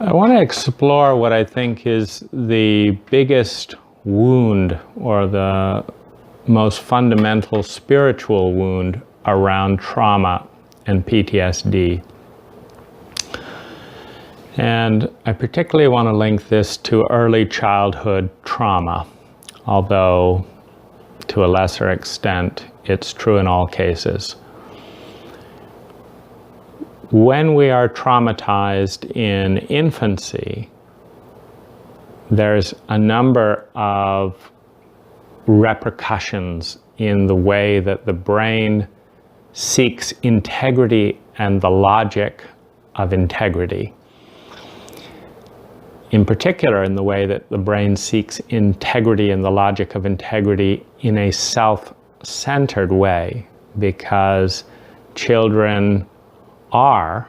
I want to explore what I think is the biggest wound, or the most fundamental spiritual wound around trauma and PTSD. And I particularly want to link this to early childhood trauma, although to a lesser extent it's true in all cases. When we are traumatized in infancy, there's a number of repercussions in the way that the brain seeks integrity and the logic of integrity. In particular, in the way that the brain seeks integrity and the logic of integrity in a self-centered way, because children are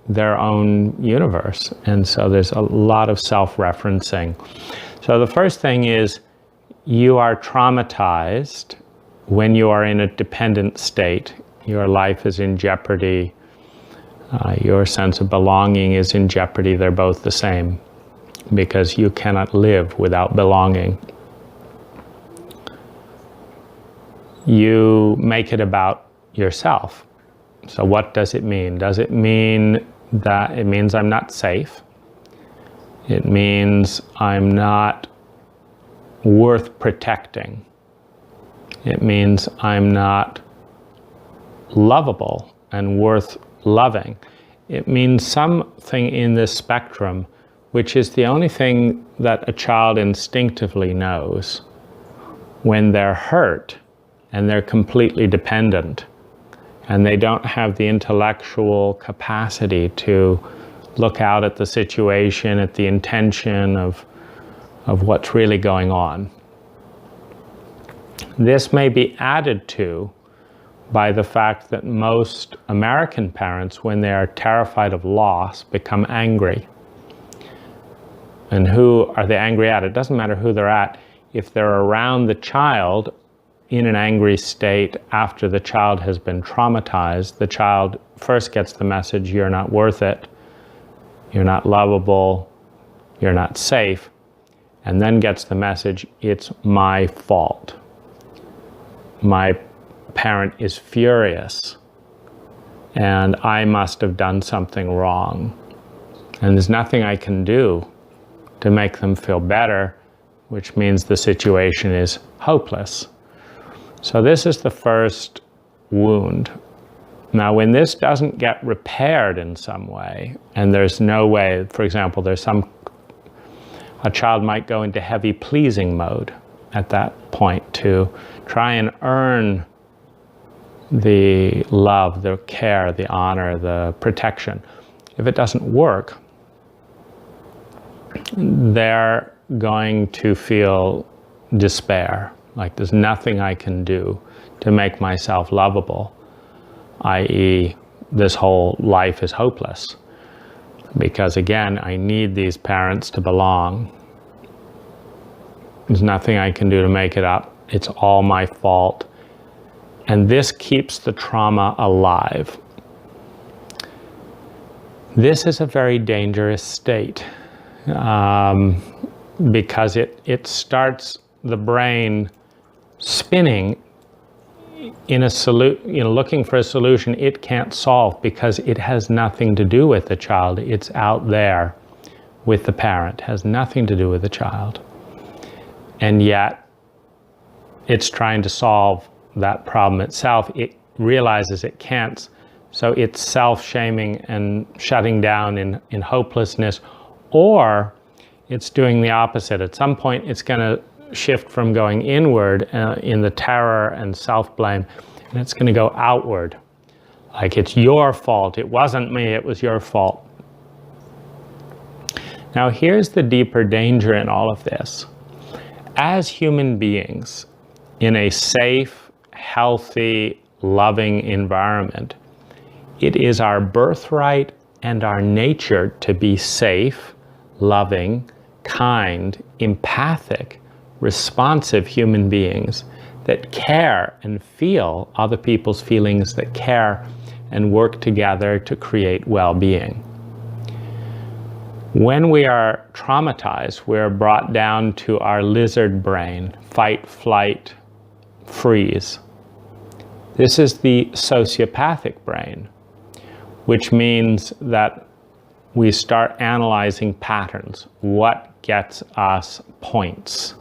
their own universe, and so there's a lot of self-referencing. So the first thing is, you are traumatized when you are in a dependent state. Your life is in jeopardy. Your sense of belonging is in jeopardy. They're both the same, because you cannot live without belonging. You make it about yourself. So what does it mean? Does it mean that it means I'm not safe? It means I'm not worth protecting. It means I'm not lovable and worth loving. It means something in this spectrum, which is the only thing that a child instinctively knows when they're hurt and they're completely dependent, and they don't have the intellectual capacity to look out at the situation, at the intention of what's really going on. This may be added to by the fact that most American parents, when they are terrified of loss, become angry. And who are they angry at? It doesn't matter who they're at. If they're around the child in an angry state after the child has been traumatized, the child first gets the message, you're not worth it, you're not lovable, you're not safe, and then gets the message, it's my fault. My parent is furious, and I must have done something wrong. And there's nothing I can do to make them feel better, which means the situation is hopeless. So this is the first wound. Now, when this doesn't get repaired in some way, and there's no way, for example, a child might go into heavy pleasing mode at that point to try and earn the love, the care, the honor, the protection. If it doesn't work, they're going to feel despair, like there's nothing I can do to make myself lovable, i.e., this whole life is hopeless. Because again, I need these parents to belong. There's nothing I can do to make it up. It's all my fault. And this keeps the trauma alive. This is a very dangerous state, because it starts the brain spinning in looking for a solution it can't solve, because it has nothing to do with the child. It's out there with the parent, has nothing to do with the child. And yet it's trying to solve that problem itself. It realizes it can't, so it's self-shaming and shutting down in hopelessness, or it's doing the opposite. At some point it's going to shift from going inward in the terror and self-blame, and it's going to go outward, like it's your fault, it wasn't me, it was your fault. Now here's the deeper danger in all of this. As human beings in a safe, healthy, loving environment, it is our birthright and our nature to be safe, loving, kind, empathic, responsive human beings that care and feel other people's feelings, that care and work together to create well-being. When we are traumatized, we're brought down to our lizard brain, fight, flight, freeze. This is the sociopathic brain, which means that we start analyzing patterns. What gets us points?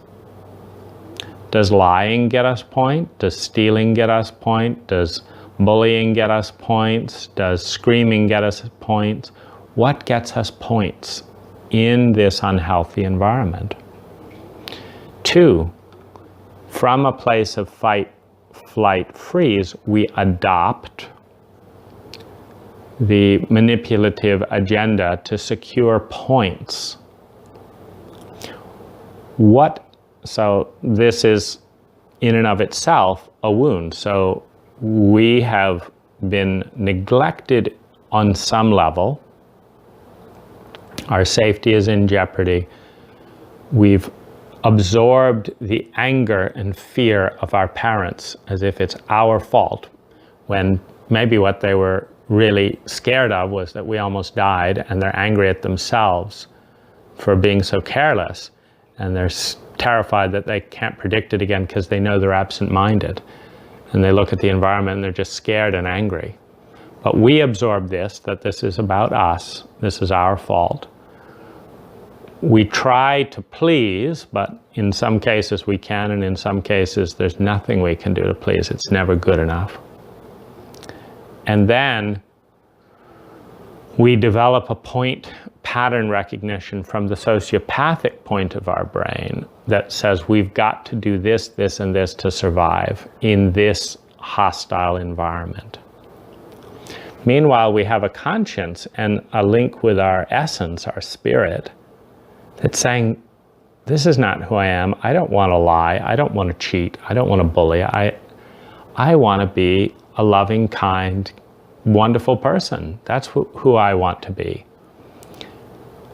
Does lying get us points? Does stealing get us points? Does bullying get us points? Does screaming get us points? What gets us points in this unhealthy environment? 2, from a place of fight, flight, freeze, we adopt the manipulative agenda to secure points. So this is in and of itself a wound. So we have been neglected on some level. Our safety is in jeopardy. We've absorbed the anger and fear of our parents as if it's our fault, when maybe what they were really scared of was that we almost died, and they're angry at themselves for being so careless, and they're terrified that they can't predict it again because they know they're absent-minded, and they look at the environment and they're just scared and angry. But we absorb this, that this is about us, this is our fault. We try to please, but in some cases we can, and in some cases there's nothing we can do to please. It's never good enough. And then we develop a point pattern recognition from the sociopathic point of our brain that says we've got to do this, this, and this to survive in this hostile environment. Meanwhile, we have a conscience and a link with our essence, our spirit, that's saying, this is not who I am. I don't want to lie. I don't want to cheat. I don't want to bully. I want to be a loving, kind, wonderful person. That's who I want to be.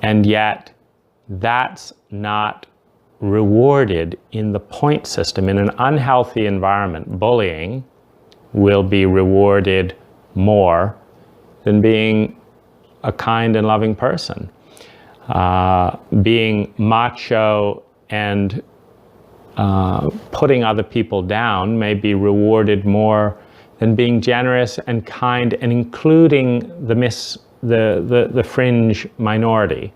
And yet, that's not rewarded in the point system. In an unhealthy environment, bullying will be rewarded more than being a kind and loving person. Being macho and putting other people down may be rewarded more than being generous and kind and including the fringe minority.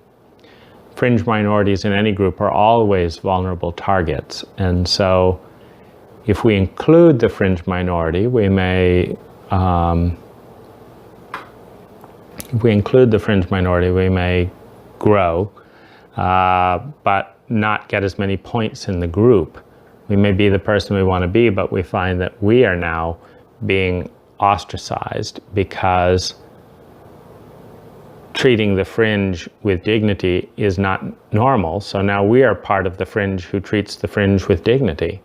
Fringe minorities in any group are always vulnerable targets, and so if we include the fringe minority, we may grow, but not get as many points in the group. We may be the person we want to be, but we find that we are now being ostracized because treating the fringe with dignity is not normal. So now we are part of the fringe who treats the fringe with dignity.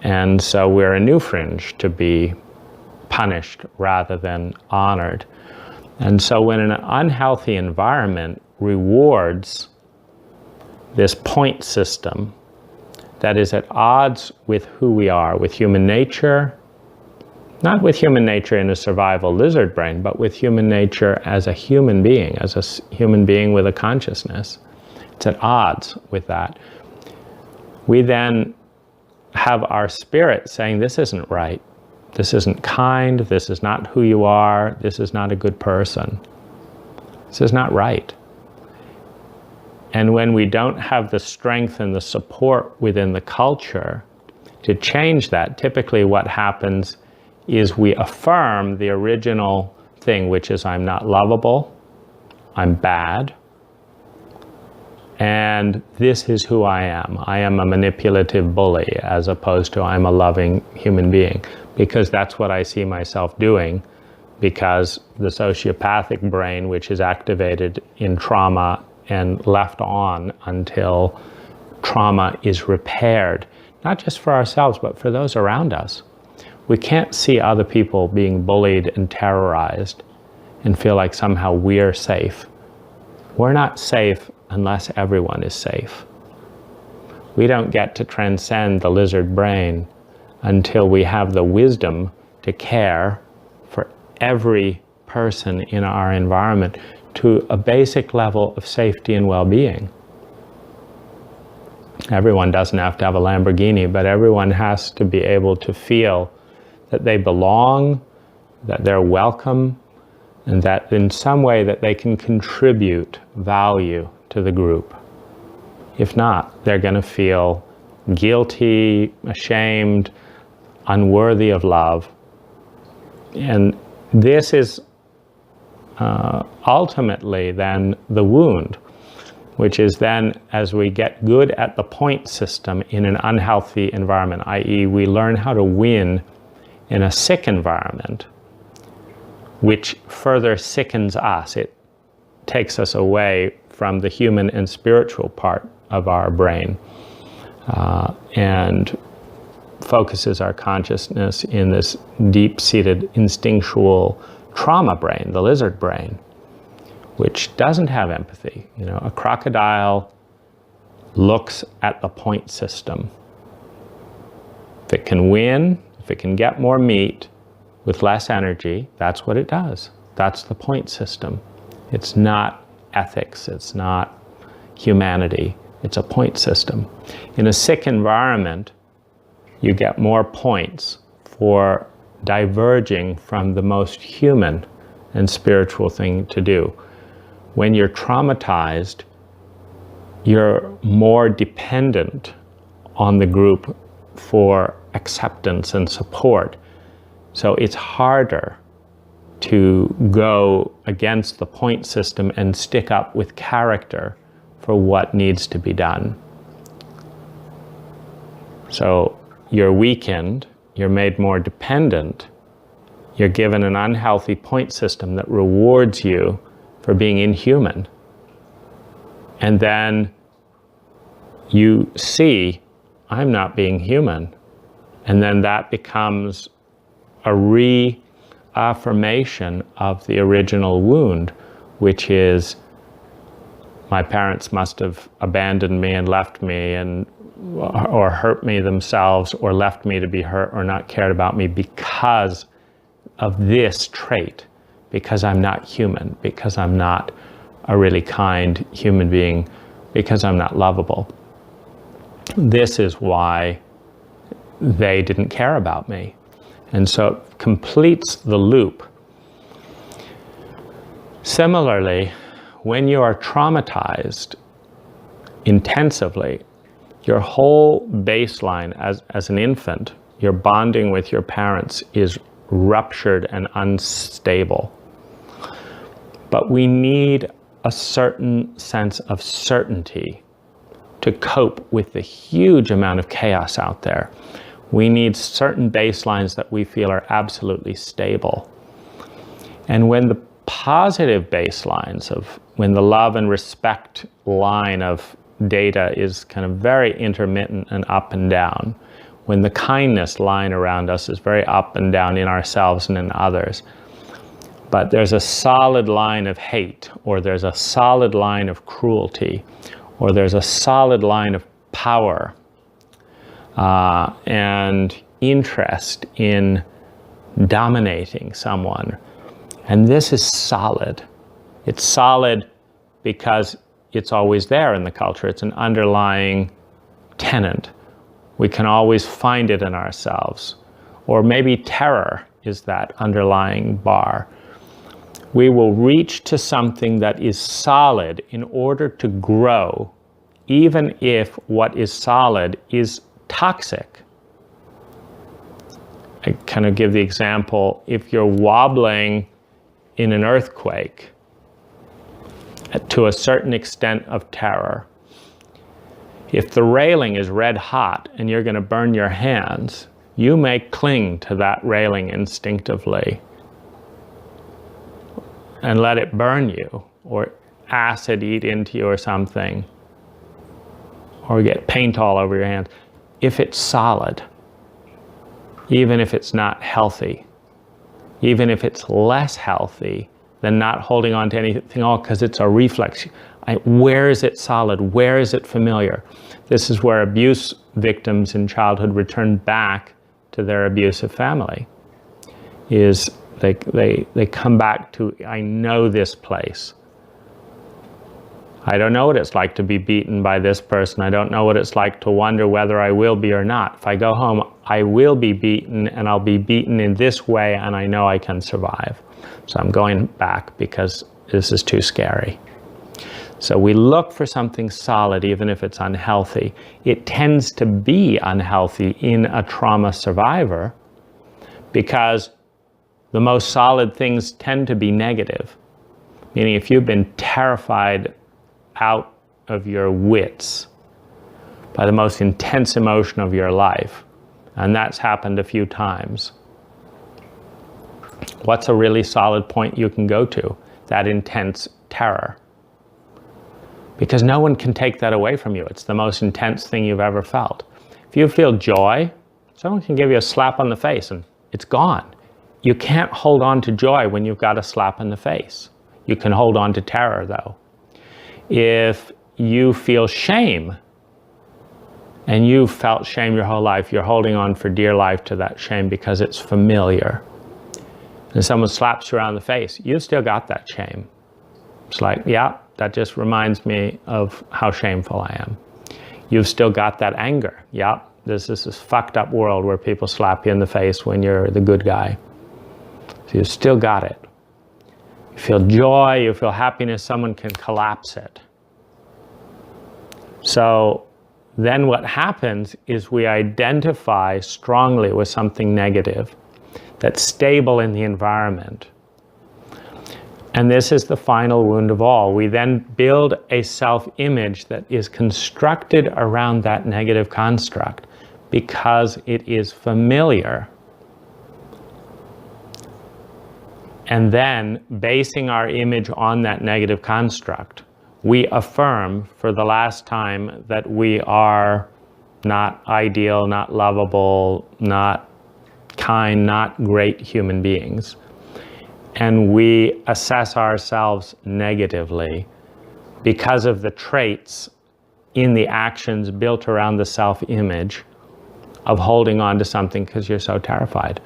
And so we're a new fringe to be punished rather than honored. And so when an unhealthy environment rewards this point system that is at odds with who we are, with human nature, not with human nature in a survival lizard brain, but with human nature as a human being with a consciousness. It's at odds with that. We then have our spirit saying, this isn't right. This isn't kind. This is not who you are. This is not a good person. This is not right. And when we don't have the strength and the support within the culture to change that, typically what happens is we affirm the original thing, which is I'm not lovable, I'm bad, and this is who I am. I am a manipulative bully as opposed to I'm a loving human being, because that's what I see myself doing, because the sociopathic brain, which is activated in trauma and left on until trauma is repaired, not just for ourselves, but for those around us. We can't see other people being bullied and terrorized and feel like somehow we're safe. We're not safe unless everyone is safe. We don't get to transcend the lizard brain until we have the wisdom to care for every person in our environment, to a basic level of safety and well-being. Everyone doesn't have to have a Lamborghini, but everyone has to be able to feel that they belong, that they're welcome, and that in some way that they can contribute value to the group. If not, they're going to feel guilty, ashamed, unworthy of love. And this is ultimately then the wound, which is then as we get good at the point system in an unhealthy environment, i.e. we learn how to win in a sick environment, which further sickens us. It takes us away from the human and spiritual part of our brain and focuses our consciousness in this deep-seated instinctual trauma brain, the lizard brain, which doesn't have empathy. You know, a crocodile looks at the point system. If it can win, if it can get more meat with less energy, that's what it does. That's the point system. It's not ethics, it's not humanity, it's a point system. In a sick environment, you get more points for diverging from the most human and spiritual thing to do. When you're traumatized, you're more dependent on the group for acceptance and support. So it's harder to go against the point system and stick up with character for what needs to be done. So you're weakened, you're made more dependent, you're given an unhealthy point system that rewards you for being inhuman. And then you see, I'm not being human. And then that becomes a reaffirmation of the original wound, which is, my parents must have abandoned me and left me and or hurt me themselves or left me to be hurt or not cared about me because of this trait, because I'm not human, because I'm not a really kind human being, because I'm not lovable. This is why they didn't care about me. And so it completes the loop. Similarly, when you are traumatized intensively, your whole baseline as an infant, your bonding with your parents is ruptured and unstable. But we need a certain sense of certainty to cope with the huge amount of chaos out there. We need certain baselines that we feel are absolutely stable. And when the positive baselines of when the love and respect line of data is kind of very intermittent and up and down, when the kindness line around us is very up and down in ourselves and in others, but there's a solid line of hate, or there's a solid line of cruelty, or there's a solid line of power and interest in dominating someone. And this is solid. It's solid because it's always there in the culture. It's an underlying tenet. We can always find it in ourselves. Or maybe terror is that underlying bar. We will reach to something that is solid in order to grow, even if what is solid is toxic. I kind of give the example, if you're wobbling in an earthquake to a certain extent of terror, if the railing is red hot and you're going to burn your hands, you may cling to that railing instinctively and let it burn you, or acid eat into you or something, or get paint all over your hands. If it's solid, even if it's not healthy, even if it's less healthy than not holding on to anything at all because it's a reflex. Where is it solid? Where is it familiar? This is where abuse victims in childhood return back to their abusive family. Is they come back to, I know this place. I don't know what it's like to be beaten by this person. I don't know what it's like to wonder whether I will be or not. If I go home, I will be beaten, and I'll be beaten in this way, and I know I can survive. So I'm going back because this is too scary. So we look for something solid, even if it's unhealthy. It tends to be unhealthy in a trauma survivor because the most solid things tend to be negative. Meaning if you've been terrified out of your wits by the most intense emotion of your life, and that's happened a few times, what's a really solid point you can go to? That intense terror. Because no one can take that away from you. It's the most intense thing you've ever felt. If you feel joy, someone can give you a slap on the face and it's gone. You can't hold on to joy when you've got a slap in the face. You can hold on to terror, though. If you feel shame, and you've felt shame your whole life, you're holding on for dear life to that shame because it's familiar. And someone slaps you around the face, you've still got that shame. It's like, yeah, that just reminds me of how shameful I am. You've still got that anger. Yeah, this is this fucked up world where people slap you in the face when you're the good guy. So you've still got it. You feel joy, you feel happiness, someone can collapse it. So then what happens is we identify strongly with something negative that's stable in the environment. And this is the final wound of all. We then build a self-image that is constructed around that negative construct because it is familiar. And then, basing our image on that negative construct, we affirm for the last time that we are not ideal, not lovable, not kind, not great human beings. And we assess ourselves negatively because of the traits in the actions built around the self-image of holding on to something because you're so terrified.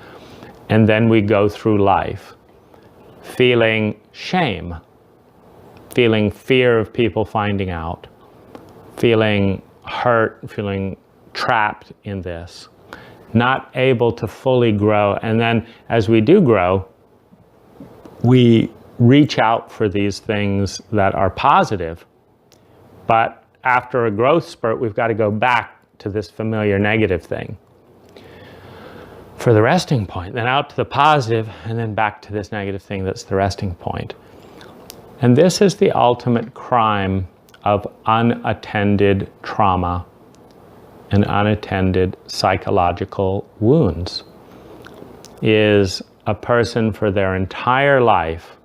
And then we go through life feeling shame, feeling fear of people finding out, feeling hurt, feeling trapped in this, not able to fully grow. And then as we do grow, we reach out for these things that are positive, but after a growth spurt, we've got to go back to this familiar negative thing for the resting point, then out to the positive, and then back to this negative thing that's the resting point. And this is the ultimate crime of unattended trauma and unattended psychological wounds, is a person for their entire life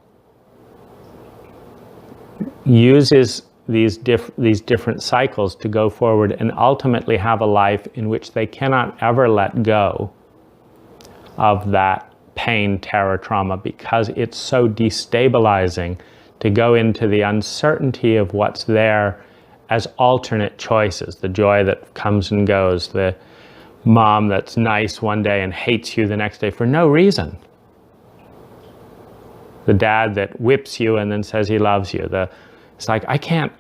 uses these different cycles to go forward and ultimately have a life in which they cannot ever let go of that pain, terror, trauma, because it's so destabilizing to go into the uncertainty of what's there as alternate choices. The joy that comes and goes, the mom that's nice one day and hates you the next day for no reason. The dad that whips you and then says he loves you. It's like, I can't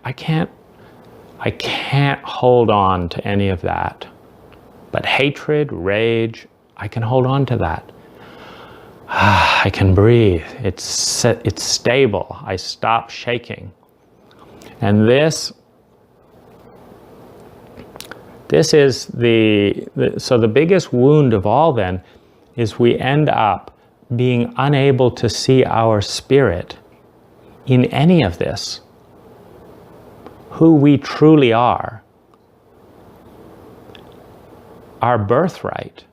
hold on to any of that. But hatred, rage, I can hold on to that. I can breathe. It's stable. I stop shaking. And this is so the biggest wound of all then is we end up being unable to see our spirit in any of this, who we truly are, our birthright,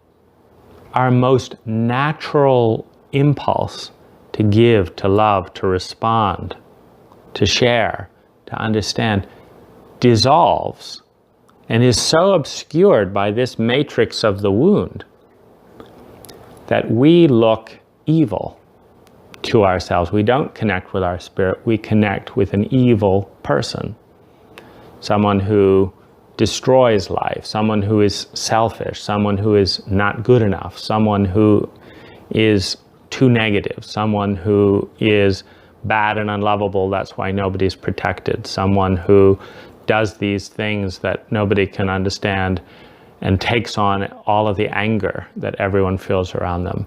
our most natural impulse to give, to love, to respond, to share, to understand, dissolves and is so obscured by this matrix of the wound that we look evil to ourselves. We don't connect with our spirit, we connect with an evil person. Someone who destroys life, someone who is selfish, someone who is not good enough, someone who is too negative, someone who is bad and unlovable, that's why nobody's protected. Someone who does these things that nobody can understand and takes on all of the anger that everyone feels around them.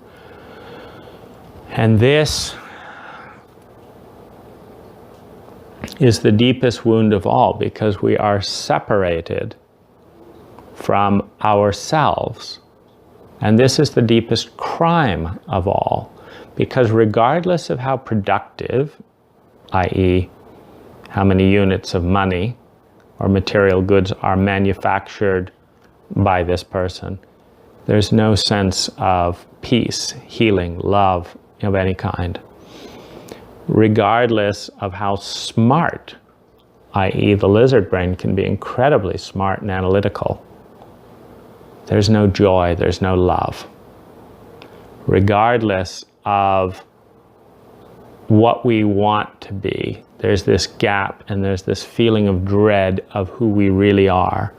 And this is the deepest wound of all, because we are separated from ourselves. And this is the deepest crime of all, because regardless of how productive, i.e., how many units of money or material goods are manufactured by this person, there's no sense of peace, healing, love of any kind. Regardless of how smart, i.e., the lizard brain can be incredibly smart and analytical, there's no joy, there's no love. Regardless of what we want to be, there's this gap and there's this feeling of dread of who we really are.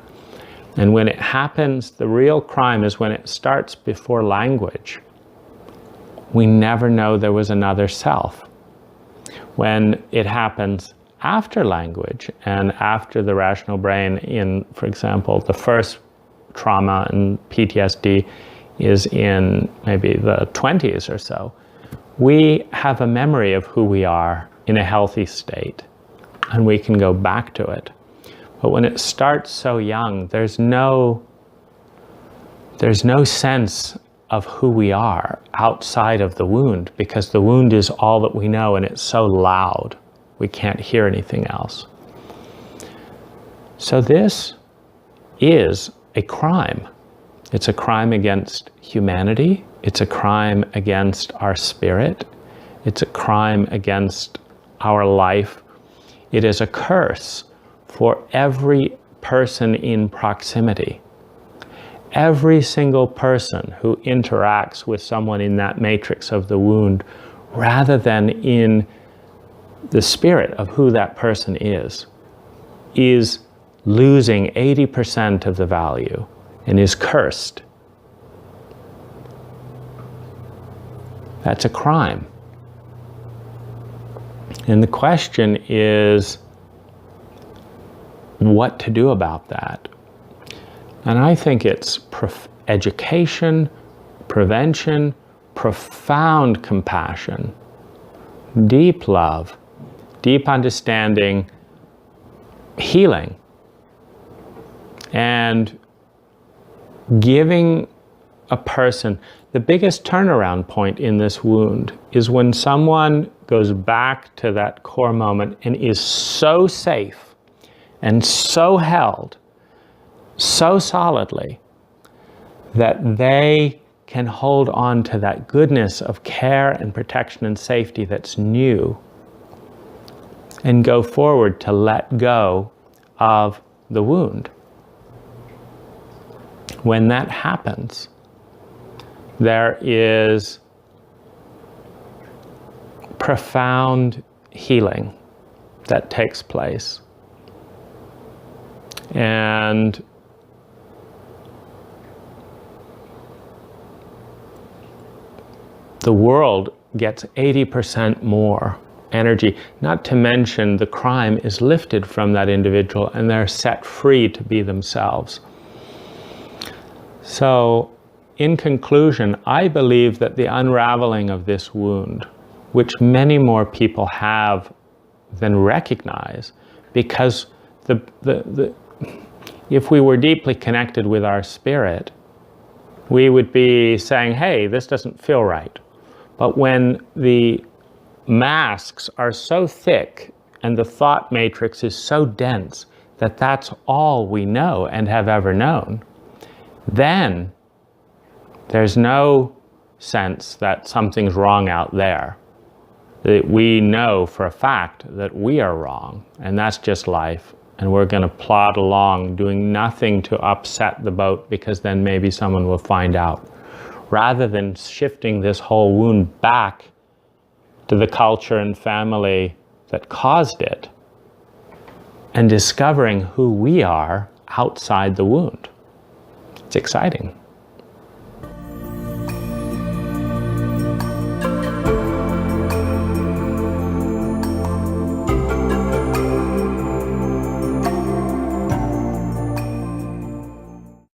And when it happens, the real crime is when it starts before language. We never know there was another self. When it happens after language and after the rational brain, in, for example, the first trauma and PTSD is in maybe the 20s or so, we have a memory of who we are in a healthy state, and we can go back to it. But when it starts so young, there's no sense of who we are outside of the wound, because the wound is all that we know, and it's so loud we can't hear anything else. So this is a crime. It's a crime against humanity. It's a crime against our spirit. It's a crime against our life. It is a curse for every person in proximity. Every single person who interacts with someone in that matrix of the wound, rather than in the spirit of who that person is losing 80% of the value and is cursed. That's a crime. And the question is what to do about that. And I think it's education, prevention, profound compassion, deep love, deep understanding, healing, and giving a person. The biggest turnaround point in this wound is when someone goes back to that core moment and is so safe and so held so solidly that they can hold on to that goodness of care and protection and safety that's new, and go forward to let go of the wound. When that happens, there is profound healing that takes place. And the world gets 80% more energy, not to mention the crime is lifted from that individual and they're set free to be themselves. So, in conclusion, I believe that the unraveling of this wound, which many more people have than recognize, because if we were deeply connected with our spirit, we would be saying, hey, this doesn't feel right. But when the masks are so thick and the thought matrix is so dense that that's all we know and have ever known, then there's no sense that something's wrong out there. That we know for a fact that we are wrong, and that's just life. And we're going to plod along doing nothing to upset the boat, because then maybe someone will find out. Rather than shifting this whole wound back to the culture and family that caused it, and discovering who we are outside the wound. It's exciting.